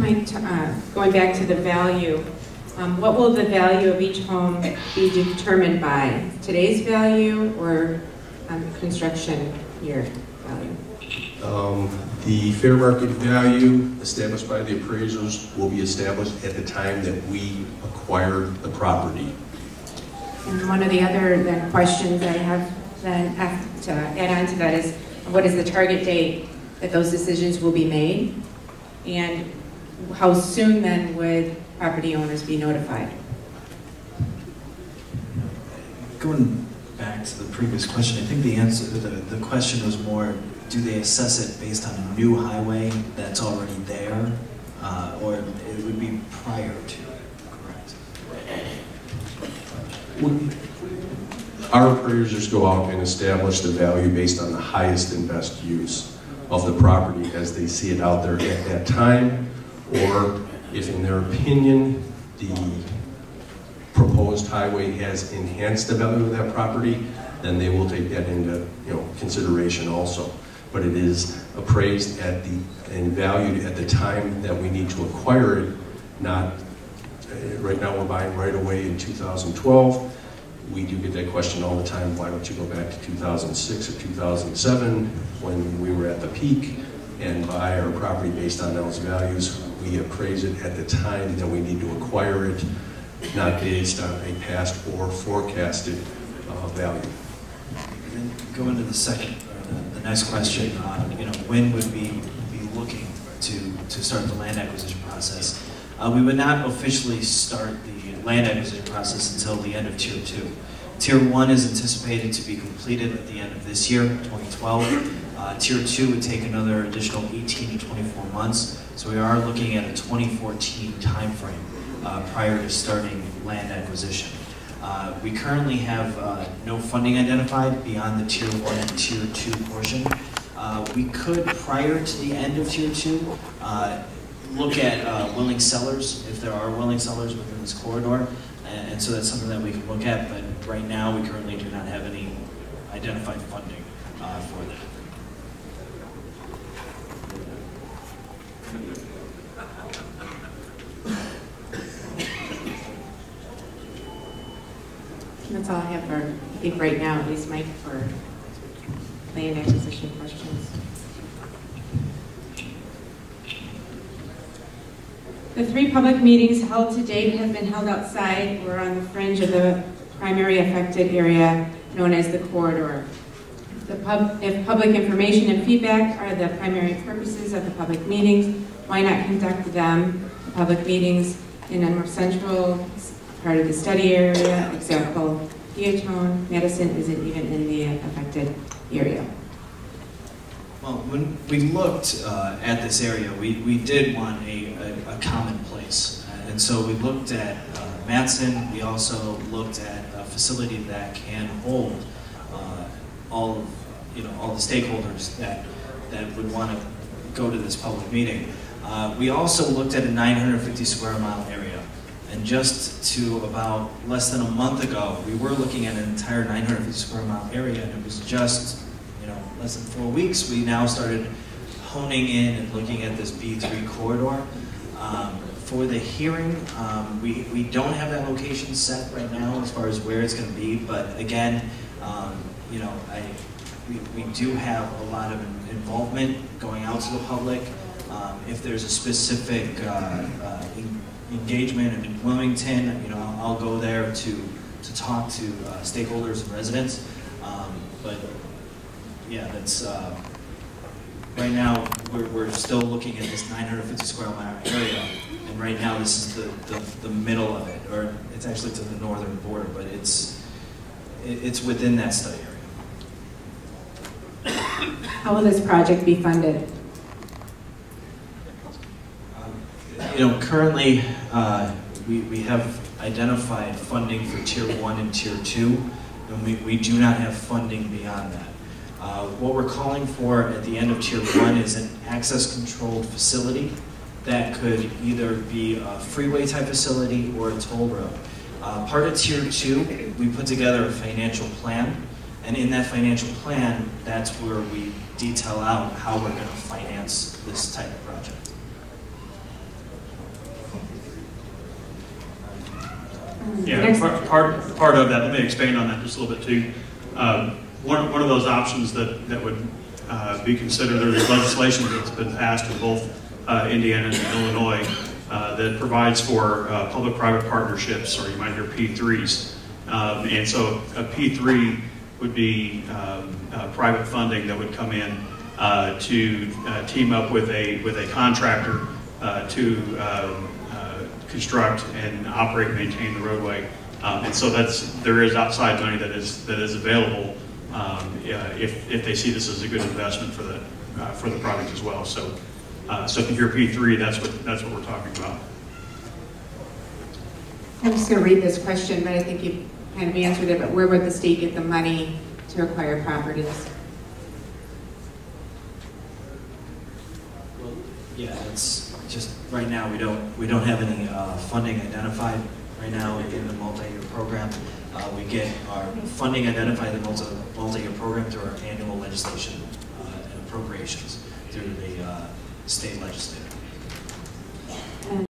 Mike, going back to the value, what will the value of each home be determined by? Today's value or construction year value? The fair market value established by the appraisers will be established at the time that we acquire the property. And one of the other questions I have to add on to that is, what is the target date that those decisions will be made? And how soon then would property owners be notified? Going back to the previous question, I think the answer, the question was more, do they assess it based on a new highway that's already there, or it would be prior to, correct? Our appraisers go out and establish the value based on the highest and best use of the property as they see it out there at that time, or if in their opinion the proposed highway has enhanced the value of that property, then they will take that into consideration also. But it is appraised at and valued at the time that we need to acquire it, not right now we're buying right away in 2012. We do get that question all the time, why don't you go back to 2006 or 2007 when we were at the peak and buy our property based on those values. We appraise it at the time that we need to acquire it, not based on a past or forecasted value. And then go into the second, or the next question, when would we be looking to start the land acquisition process? We would not officially start the land acquisition process until the end of Tier 2. Tier 1 is anticipated to be completed at the end of this year, 2012. Tier 2 would take another additional 18 to 24 months, so we are looking at a 2014 timeframe prior to starting land acquisition. We currently have no funding identified beyond the Tier 1 and Tier 2 portion. We could, prior to the end of Tier 2, look at willing sellers, if there are willing sellers within this corridor, and so that's something that we can look at, but right now we currently do not have any identified funding for that. That's all I have for, I think right now, at least Mike, for land acquisition questions. The 3 public meetings held to date have been held outside or on the fringe of the primary affected area known as the corridor. If public information and feedback are the primary purposes of the public meetings, why not conduct them, the public meetings, in a more central part of the study area? Example, Peatone, Matteson isn't even in the affected area. Well, when we looked at this area, we did want a common place. And so we looked at Matteson. We also looked at a facility that can hold all the stakeholders that would want to go to this public meeting. We also looked at a 950 square mile area. And just to about less than a month ago, we were looking at an entire 950 square mile area, and it was just less than 4 weeks, we now started honing in and looking at this B3 corridor. For the hearing, we don't have that location set right now as far as where it's going to be, but again, we do have a lot of involvement going out to the public. If there's a specific engagement in Wilmington, I'll go there to talk to stakeholders and residents, but yeah, that's right now we're still looking at this 950 square mile area, and right now this is the middle of it, or it's actually to the northern border, but it's within that study area. How will this project be funded? Currently we have identified funding for Tier 1 and Tier 2, and we do not have funding beyond that. What we're calling for at the end of Tier 1 is an access-controlled facility that could either be a freeway type facility or a toll road. Part of Tier 2, we put together a financial plan, and in that financial plan, that's where we detail out how we're going to finance this type of project. Yeah, part of that, let me expand on that just a little bit too. One of those options that would be considered, there's legislation that's been passed in both Indiana and Illinois that provides for public-private partnerships, or you might hear P3s. And so a P3 would be private funding that would come in to team up with a contractor to construct and operate and maintain the roadway. And so there is outside money that is available if they see this as a good investment for the project as well. So if you hear P3, that's what we're talking about. I'm just going to read this question, but I think you kind of answered it. But where would the state get the money to acquire properties? Well, yeah, it's just right now we don't have any funding identified right now in the multi-year program. We get our funding identified in the multi-year program through our annual legislation and appropriations through the state legislature.